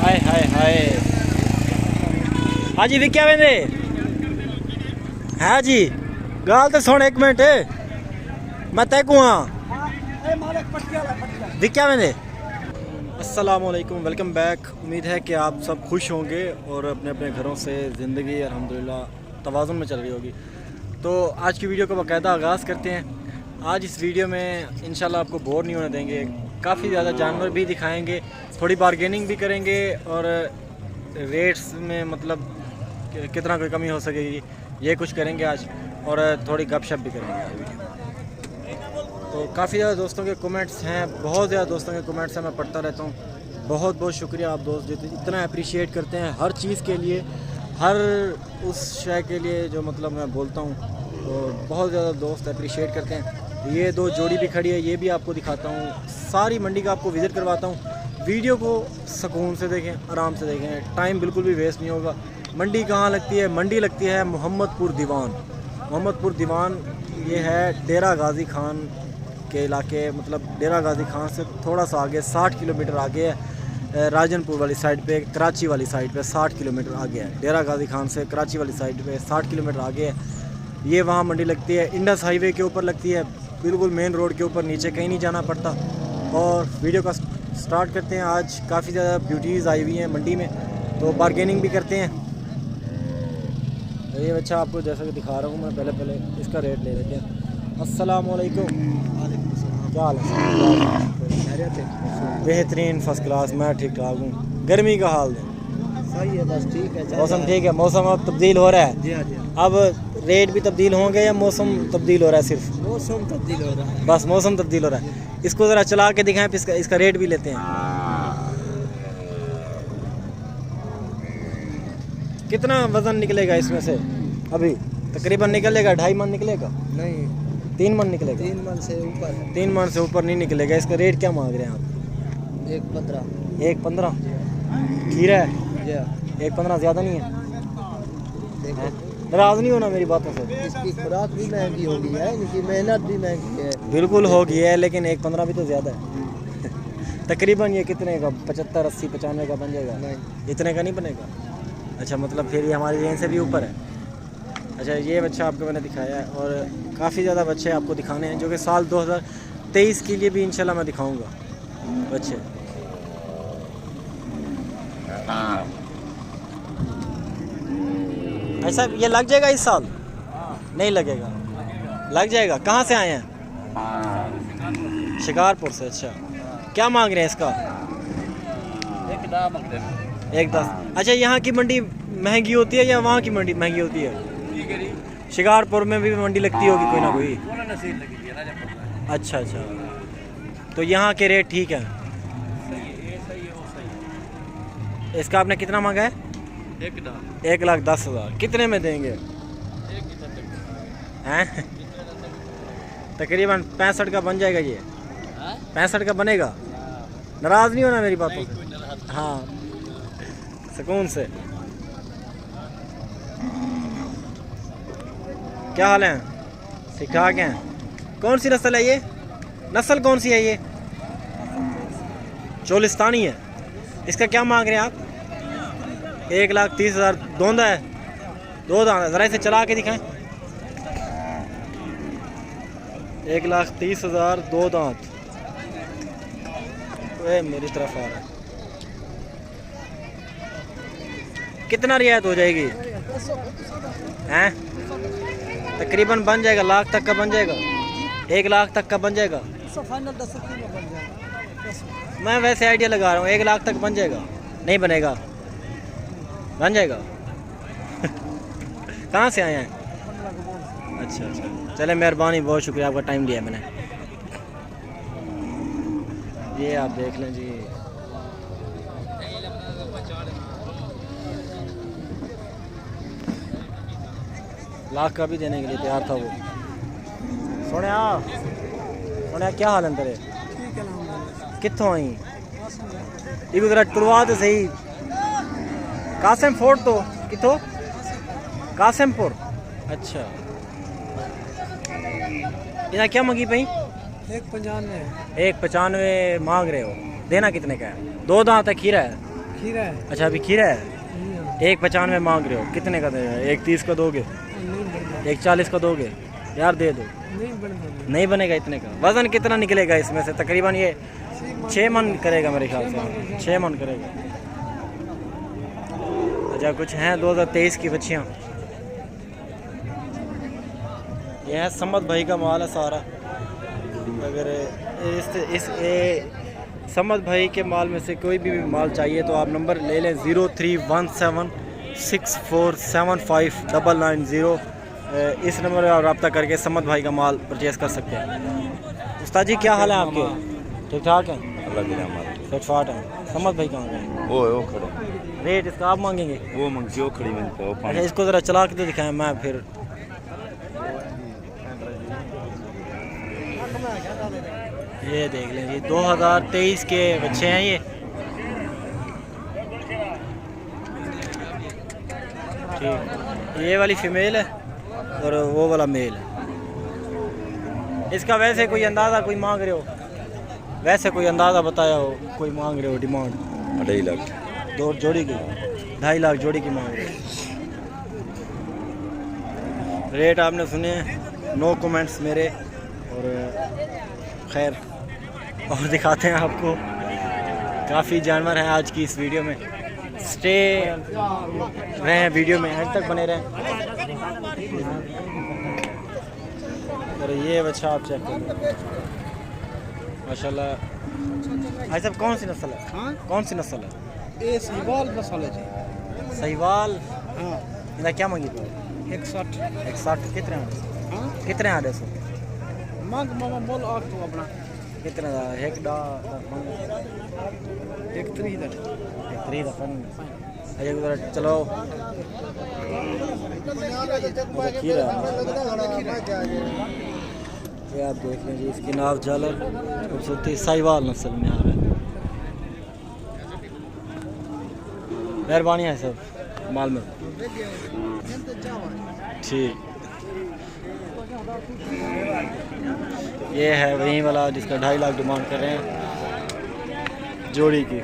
हाय हाय हाय। हाँ जी विक्या वेंदे है जी गाल तो सुन एक मिनट मैं तय को विक्या वेंदे। अस्सलाम वालेकुम, वेलकम बैक। उम्मीद है कि आप सब खुश होंगे और अपने अपने घरों से ज़िंदगी अल्हम्दुलिल्लाह तवाज़ुन में चल रही होगी। तो आज की वीडियो का बाकायदा आगाज़ करते हैं। आज इस वीडियो में इंशाल्लाह आपको बोर नहीं होने देंगे, काफ़ी ज़्यादा जानवर भी दिखाएंगे, थोड़ी बारगेनिंग भी करेंगे और रेट्स में मतलब कितना कोई कमी हो सकेगी ये कुछ करेंगे आज, और थोड़ी गपशप भी करेंगे आज वीडियो। तो काफ़ी ज़्यादा दोस्तों के कमेंट्स हैं, बहुत ज़्यादा दोस्तों के कमेंट्स हैं, मैं पढ़ता रहता हूँ। बहुत बहुत शुक्रिया आप दोस्त जो इतना अप्रिशिएट करते हैं हर चीज़ के लिए, हर उस शय के लिए जो मतलब मैं बोलता हूँ, तो बहुत ज़्यादा दोस्त अप्रिशिएट करते हैं। ये दो जोड़ी भी खड़ी है, ये भी आपको दिखाता हूँ, सारी मंडी का आपको विज़िट करवाता हूँ। वीडियो को सुकून से देखें, आराम से देखें, टाइम बिल्कुल भी वेस्ट नहीं होगा। मंडी कहाँ लगती है? मंडी लगती है मोहम्मदपुर दीवान। मोहम्मदपुर दीवान ये है डेरा गाजी खान के इलाके, मतलब डेरा गाजी खान से थोड़ा सा आगे 60 किलोमीटर आगे है, राजनपुर वाली साइड पे, कराची वाली साइड पे 60 किलोमीटर आगे है। डेरा गाजी खान से कराची वाली साइड पे 60 किलोमीटर आगे है, ये वहाँ मंडी लगती है। इंडस हाईवे के ऊपर लगती है, बिल्कुल मेन रोड के ऊपर, नीचे कहीं नहीं जाना पड़ता। और वीडियो का स्टार्ट करते हैं। आज काफ़ी ज़्यादा ब्यूटीज़ आई हुई हैं मंडी में, तो बारगेनिंग भी करते हैं। ये बच्चा आपको जैसा कि दिखा रहा हूँ मैं, पहले इसका रेट ले लेते हैं। अस्सलाम वालेकुम। क्या हाल है? बेहतरीन, फर्स्ट क्लास, मैं ठीक ठाक हूँ। गर्मी का हाल है? सही है, बस ठीक है। मौसम ठीक है? मौसम अब तब्दील हो रहा है? जी हाँ जी। अब रेट भी तब्दील होंगे या मौसम तब्दील हो रहा है? सिर्फ मौसम तब्दील हो रहा है, बस मौसम तब्दील हो रहा है। इसको ज़रा चला के दिखाएं, फिर इसका रेट भी लेते हैं। कितना वज़न निकलेगा इसमें से? अभी तकरीबन निकलेगा 2.5 मन निकलेगा? नहीं 3 मन निकलेगा? 3 मन से ऊपर। 3 मन से ऊपर नहीं निकलेगा। इसका रेट क्या मांग रहे हैं आप? 1.15। 1.15 खीरा है? जी 1.15 ज़्यादा नहीं है? देखो, नाराज़ नहीं होना मेरी बातों से? इसकी खुराक भी महंगी हो गई है, इनकी मेहनत भी महंगी है। बिल्कुल हो गई है, लेकिन 1.15 भी तो ज़्यादा है। तकरीबन ये कितने का? 75, 80, 95 का बन जाएगा? नहीं, इतने का नहीं बनेगा। अच्छा, मतलब फिर ये हमारी रेंज से भी ऊपर है। अच्छा, ये बच्चा आपको मैंने दिखाया है, और काफ़ी ज़्यादा बच्चे आपको दिखाने हैं जो कि साल 2023 के लिए भी इंशाल्लाह मैं दिखाऊंगा बच्चे। ऐसा ये लग जाएगा इस साल? नहीं लगेगा? लग जाएगा। कहाँ से आए हैं? शिकारपुर से। अच्छा, क्या मांग रहे हैं इसका? 1.10। अच्छा, यहाँ की मंडी महंगी होती है या वहाँ की मंडी महंगी होती है? शिकारपुर में भी मंडी लगती होगी कोई ना कोई? अच्छा अच्छा, तो यहाँ के रेट ठीक है? इसका आपने कितना मांगा है? 1,10,000। कितने में देंगे हैं? तकरीबन 65 का बन जाएगा ये? 65 का बनेगा? नाराज़ नहीं होना मेरी बातों से? हाँ, सुकून से। क्या हाल है? ठीक ठाक हैं? कौन सी नस्ल है ये? नस्ल कौन सी है ये? चोलिस्तानी है। इसका क्या मांग रहे हैं आप? 1,30,000। दोंदा है? 2 दांत है? ज़रा इसे चला के दिखाएं। 1,30,000 2 दांत। ओए मेरी तरफ आ रहा है। कितना रियायत हो जाएगी हैं? तकरीबन बन जाएगा, लाख तक का बन जाएगा? 1 लाख तक का बन जाएगा? मैं वैसे आइडिया लगा रहा हूँ, 1 लाख तक बन जाएगा? नहीं बनेगा? बन जाएगा? कहाँ से आए हैं? अच्छा अच्छा, चले मेहरबानी, बहुत शुक्रिया, आपका टाइम दिया मैंने। ये आप देख लें जी, लाख का भी देने के लिए तैयार था वो। सोने क्या हाल है तेरे? कित्थों आई? इको जरा टुरवा तो सही। कासिम फोर्ट तो कित्थों? कासिमपुर। अच्छा, इतना क्या मंगी पई? 195। 195 मांग रहे हो? देना कितने का है? 2 दांत है, खीरा है? खीरा है। अच्छा अभी खीरा है। 1,95 मांग रहे हो, कितने का देगा? 1,30 का दोगे? 1,40 का दोगे? यार दे दो। नहीं बनेगा इतने का। वज़न कितना निकलेगा इसमें से? तकरीबन ये 6 मन करेगा मेरे ख्याल से। 6 मन करेगा। अच्छा कुछ हैं 2023 की बच्चियाँ। यह है समद भाई का माल है सारा। अगर समद भाई के माल में से कोई भी माल चाहिए तो आप नंबर ले लें 031764759990। इस नंबर पर आप रब्ता करके समद भाई का माल परचेज़ कर सकते हैं। उस्ताद जी क्या हाल है आपके? ठीक ठाक है, अल्लाह की रहमत। फिट फाट है। समद भाई कहाँ गए? वो खड़े। रेट इसका आप मांगेंगे? वो मंगती वो खड़ी मिलता है। अच्छा इसको ज़रा चला के तो दिखाएं, मैं फिर ये देख लें जी 2023 के बच्चे हैं ये। ठीक, ये वाली फीमेल है और वो वाला मेल है। इसका वैसे कोई अंदाज़ा कोई मांग रहे हो? वैसे कोई अंदाज़ा बताया हो, कोई मांग रहे हो डिमांड? 2.5 लाख। 2 जोड़ी की 2.5 लाख जोड़ी की मांग रहे हो। रेट आपने सुने, नो कमेंट्स मेरे। और खैर और दिखाते हैं आपको, काफ़ी जानवर हैं आज की इस वीडियो में। स्टे रहें वीडियो में, एंड तक बने रहें। और ये बच्चा आप चेक करो माशाल्लाह। भाई साहब कौन सी नस्ल है? हाँ कौन सी नस्ल है? ये सहीवाल नस्ल है जी। सहीवाल। हाँ इनका क्या मांगी पाओ? 160। 160 कितने आने? हाँ कितने आने सो? मांग मामा बोल आग तो अपना कितने दा? एक डा एक तरी इधर। एक तरी दा फन। अजय उधर चलो। खीरा ये आप देख लें जी, इसकी नाव झालर खूबसूरती साहिवाल नस्ल में आ रहा है। मेहरबानी है सब माल में। ठीक, ये है वही वाला जिसका 2.5 लाख डिमांड कर रहे हैं जोड़ी की।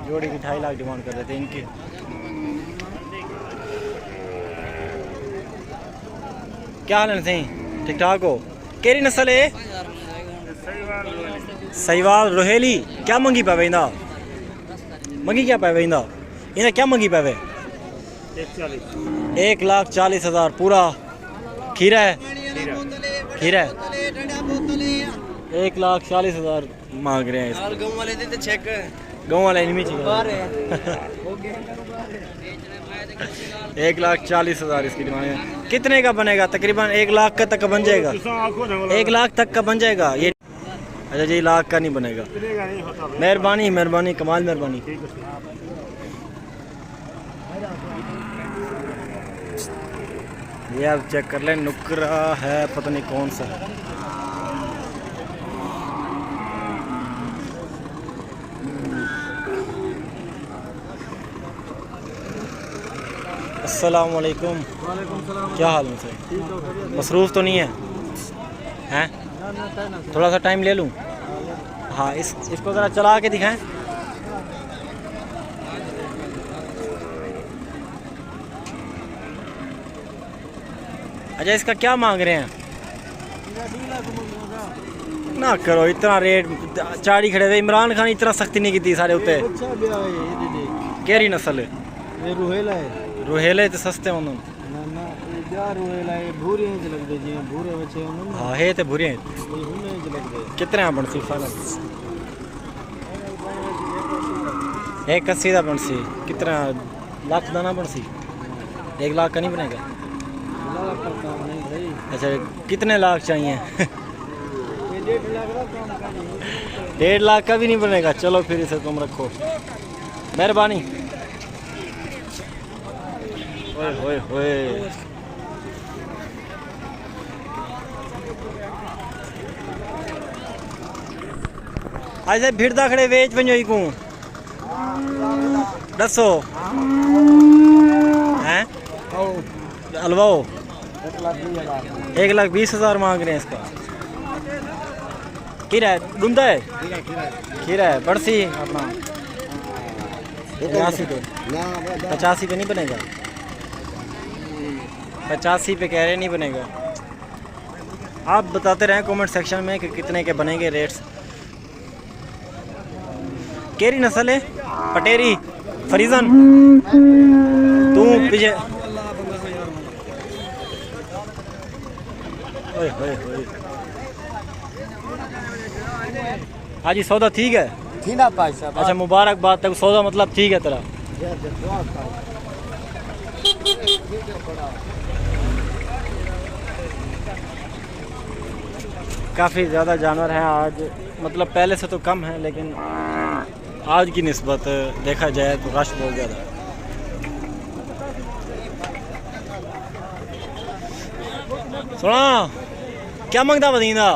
जोड़ी की 2.5 लाख डिमांड कर रहे थे इनकी। क्या हाल है सही? ठीक ठाक हो? केरी नस्ल है? सहीवाल रोहेली। क्या मंगी पावे इंदा? मंगी क्या पावे इंदा? इन्हें क्या मंगी पावे? 1,40,000 पूरा खीरा है। खीरा है 1,40,000 मांग रहे हैं इसको। गांव वाले देते चेक। गाँव वाले इनमें चाहिए। 1,40,000 इसकी डिमांड है। कितने का बनेगा? तकरीबन 1 लाख का तक का बन जाएगा। 1 लाख तक का बन जाएगा ये? अच्छा जी, लाख का नहीं बनेगा। मेहरबानी मेहरबानी, कमाल मेहरबानी। ये आप चेक कर लें, नुकरा है, पता नहीं कौन सा। अस्सलाम वालेकुम। क्या हाल है सर? मसरूफ़ तो नहीं है? हैं? थोड़ा सा टाइम ले लूँ? हाँ, इसको ज़रा चला के दिखाएं। अच्छा इसका क्या मांग रहे हैं? ना करो इतना रेट, चाड़ी खड़े थे। इमरान खान इतना सख्ती नहीं की थी सारे उत्ते। केरी नस्ल है? रोहेला है। रोहेले तो सस्ते होंगे। हाँ है तो बुरे कितने बनसी फाइनल? 1,80 का बनसी। कितना लाख दाना बनसी? 1 लाख का नहीं बनेगा? अच्छा कितने लाख चाहिए? 1.5 लाख का भी नहीं बनेगा? चलो फिर इसे तुम रखो, मेहरबानी। ओए होए होए, आज भिड़दा खड़े वेच पंजोई को दसो हैं? हलवाओ 1,20,000 मांग रहे हैं इसका। खीरा है डूंदा है खीरा है बड़सी अपना 85 पे 85 पे नहीं बनेगा 85 पे कह रहे नहीं बनेगा। आप बताते रहें कमेंट सेक्शन में कि कितने के बनेंगे रेट्स। केरी नस्ल है पटेरी फरीजन तू पीछे ओए होए होए। हाँ जी सौदा ठीक है थी ना भाई साहब। अच्छा मुबारकबाद तक सौदा मतलब ठीक है तेरा। काफ़ी ज़्यादा जानवर हैं आज, मतलब पहले से तो कम है लेकिन आज की निस्बत देखा जाए तो रश बहुत ज़्यादा है। सुना क्या मंगता बदींदा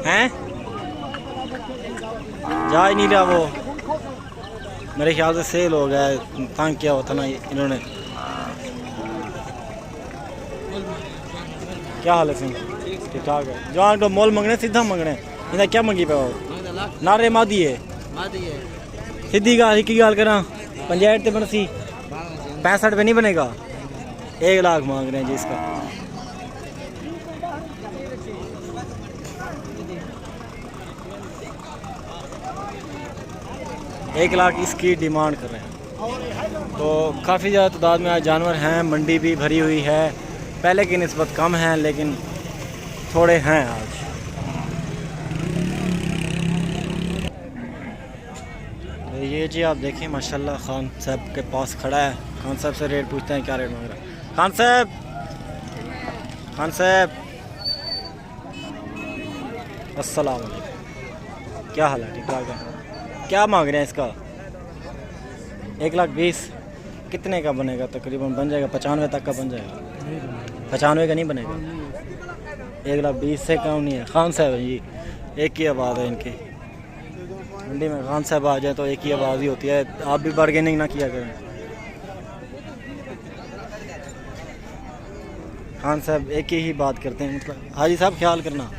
हैं जा ही नहीं रहा वो, मेरे ख्याल से सेल हो गया है, तंग किया होता ना इन्होंने। क्या हाल है सिंह? ठीक ठाक है। जवान को मोल मंगने सीधा मंगने इन्हें क्या मंगी पे नारे मादी है सीधी गाल की गाल करा पंचायत ते बनसी 65 पे नहीं बनेगा। 1 लाख मांग रहे हैं जी इसका। एक लाख इसकी डिमांड कर रहे हैं। तो काफ़ी ज़्यादा तादाद में आज जानवर हैं, मंडी भी भरी हुई है, पहले की निस्बत कम है लेकिन थोड़े हैं आज। तो ये जी आप देखिए माशाल्लाह खान साहब के पास खड़ा है। खान साहब से रेट पूछते हैं क्या रेट मांग रहा है। खान साहब अस्सलाम वालेकुम, क्या हाल है? ठीक ठाक है। क्या मांग रहे हैं इसका? 1,20,000 कितने का बनेगा? तकरीबन बन जाएगा 95 तक का बन जाएगा। 95 का नहीं बनेगा, 1,20,000 से कम नहीं है। खान साहब जी एक ही आवाज़ है इनकी मंडी में। खान साहब आ जाए तो एक ही आवाज़ ही होती है। आप भी बार्गेनिंग ना किया करें। खान साहब एक ही बात करते हैं, मतलब हाजी साहब ख्याल करना।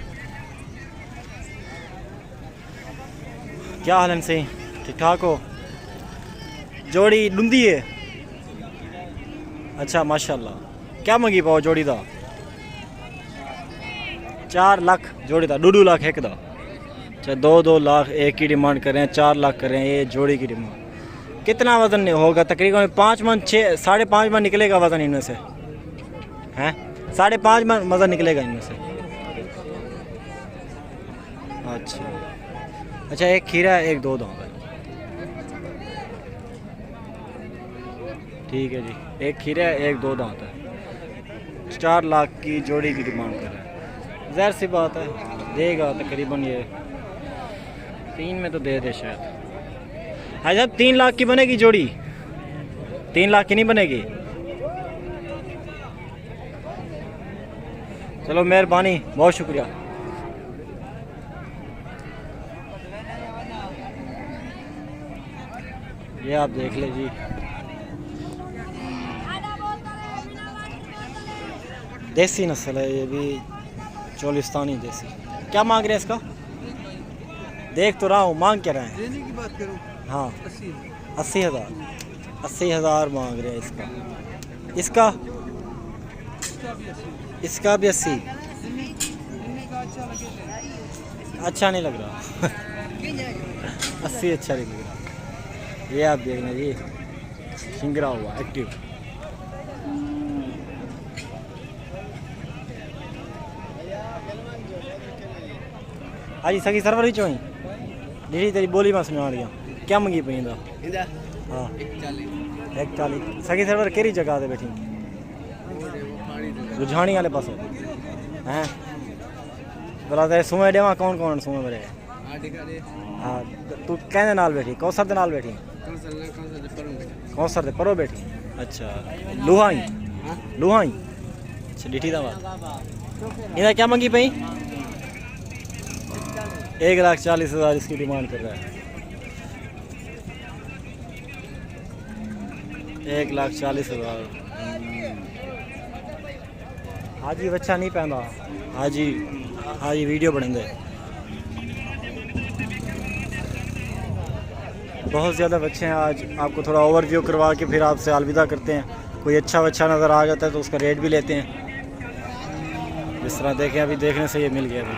क्या हाल है इनसे? ठीक ठाक हो? जोड़ी डूंदी है? अच्छा माशाल्लाह। क्या मंगी पाओ जोड़ी दा? 4 लाख जोड़ी दा, 2 लाख एक दा। अच्छा 2 लाख एक की डिमांड कर रहे हैं, 4 लाख कर रहे हैं ये जोड़ी की डिमांड। कितना वज़न होगा? तकरीबन 5 मन 5.5 मन निकलेगा वज़न इनमें से, हैं? 5.5 मन वज़न निकलेगा इनमें से। अच्छा एक खीरा है, एक 2 दांत है। ठीक है जी, एक खीरा है, एक 2 दांत है। 4 लाख की जोड़ी की डिमांड कर रहा है। ज़ाहिर सी बात है देगा तकरीबन ये 3 में तो दे दे शायद। हाँ साहब 3 लाख की बनेगी जोड़ी? 3 लाख की नहीं बनेगी? चलो मेहरबानी, बहुत शुक्रिया। ये आप देख ले जी, देसी नस्ल है ये भी, चोलिस्तानी देसी। क्या मांग रहे हैं इसका? देख तो रहा हूँ, मांग क्या रहे हैं? देने की बात करूं, हाँ 80,000 80,000 मांग रहे हैं इसका। इसका भी 80। अच्छा नहीं लग रहा 80 अच्छा नहीं लग रहा। ये आप देखना जी, शिंगरा हुआ एक्टिव। आज सगी सरवर ही चोई जी तेरी बोली मैं सुना रही हूँ। क्या मंगी पी हाँ 140। सगी सरवर केरी जगह से बैठी? रुझानी वाले पास हैं बोला तेरे सुमे देवा कौन कौन सुमे मेरे? हाँ तू कहने नाल बैठी? कौसर दे नाल बैठी? कौसर दे परो बैठी? अच्छा लुहाई अच्छा डिठी दा बात। इन्हें क्या मंगी पई? 1,40,000 इसकी डिमांड कर रहा है। 1,40,000। हाजी बच्चा नहीं पहना। हाजी हाजी वीडियो बनेंगे। बहुत ज़्यादा बच्चे हैं। आज आपको थोड़ा ओवरव्यू करवा के फिर आपसे अलविदा करते हैं। कोई अच्छा बच्चा नज़र आ जाता है तो उसका रेट भी लेते हैं। जिस तरह देखें अभी देखने से ये मिल गया अभी।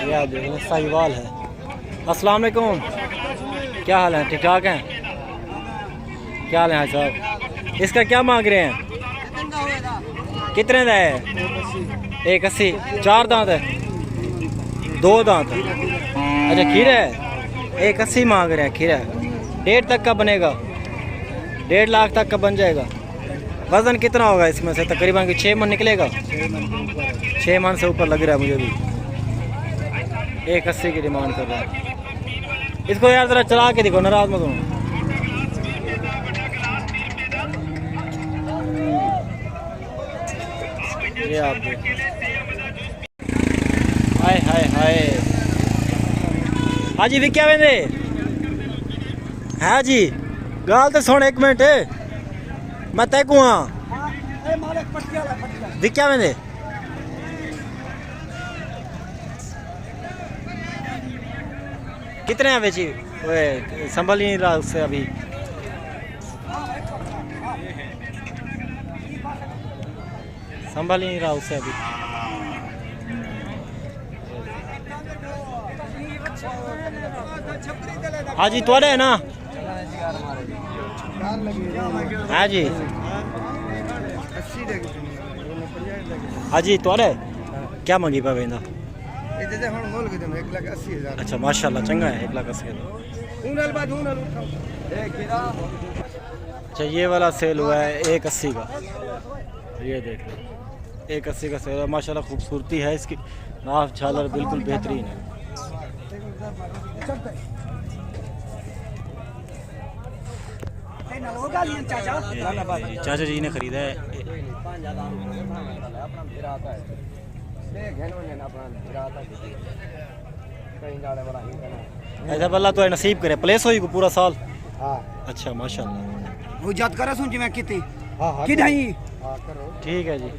ये आप देख लें साहिवाल है। अस्सलाम वालेकुम, क्या हाल है? ठीक ठाक हैं? क्या हाल है हाजी साहब? इसका क्या मांग रहे हैं? कितने का है? 180। 4 दांत है? 2 दांत है? अच्छा खीरा है। 180 मांग रहे हैं खीरा। 1.5 तक का बनेगा? 1.5 लाख तक का बन जाएगा। वज़न कितना होगा इसमें से? तकरीबन 6 मन निकलेगा। 6 मन से ऊपर लग रहा है मुझे भी। 180 की डिमांड कर रहा है। इसको यार ज़रा चला के देखो, नाराज मत हो। ये आप देखो। हाय हाय हाय। हाजी भी क्या वेंदे? हाँ जी गाल तो सुन 1 मिनट। मैं तय को हाँ क्या वेंदे? कितने हैं बेची? ओए संभल ही नहीं रहा उससे अभी। संभल ही नहीं रहा उससे अभी। हाँ जी तोड़े है ना? हाँ जी हाँ जी तोड़े क्या मंगी पे वेंदा? अच्छा माशाल्लाह चंगा है। 1,80,000। अच्छा ये वाला सेल हुआ है 180 का। ये देख लो 180 का सेल है। माशाल्लाह खूबसूरती है इसकी। नाफ झालर बिल्कुल बेहतरीन है। चाचा जी ने खरीदा है। ऐसा बल्ला तो है नसीब करे प्लेस होई को पूरा साल। अच्छा माशाल्लाह। वो जात करा सुन जी मैं कितनी ठीक है जी।